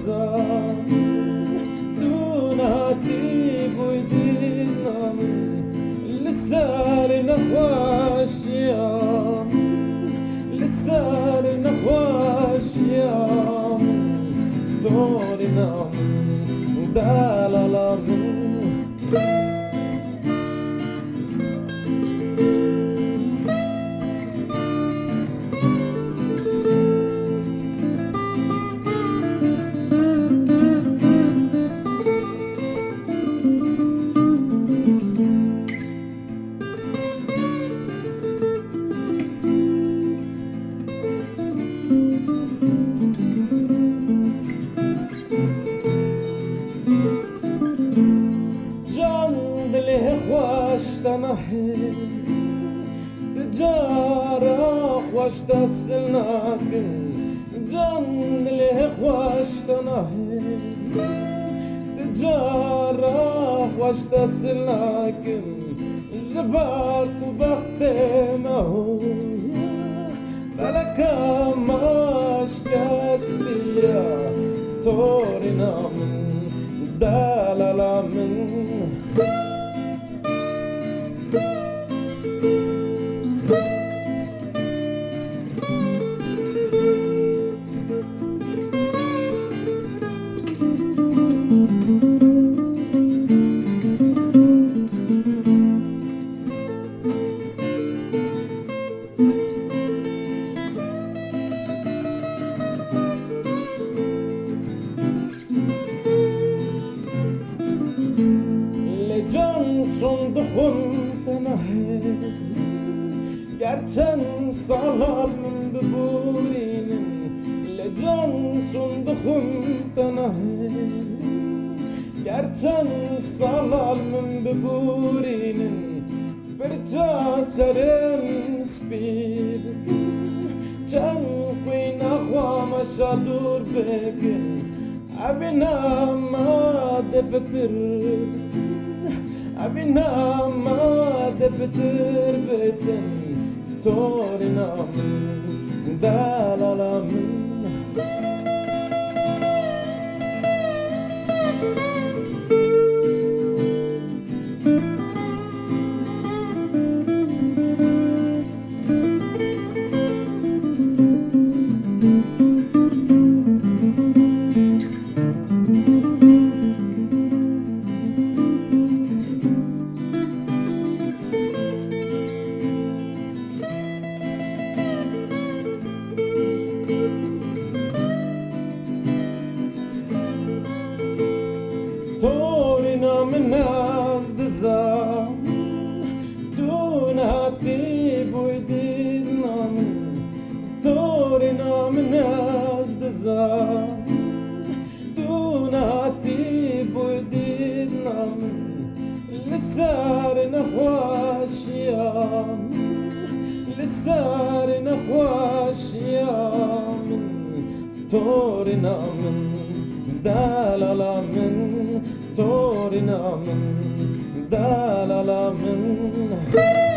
دزام دوناتي بويدينام لسار نخواش يام لسار نخواش يام تورنام دالالام واشتنحي تجارة واشتسلناكن جند ليه واشتنحي تجارة واشتسلناكن جبارك وبختمه فلك ماش كاستيا تورنا من دالالا من Sondukun tenahel Gerçen salalım burinin Lecan sondukun tenahel Gerçen salalım burinin Birca serem spilkin Can kuyna khwama shadur bekin Abina ma debetir أبينا ما دبتر بيتن تورنا من دالالا من تورنا من ناس دزام دوناتي بويدينا من تورنا من ناس دزام دوناتي بويدينا من لسار نخواش يام لسار نخواش يام تورنا من دالالا من تورنا من دالالا من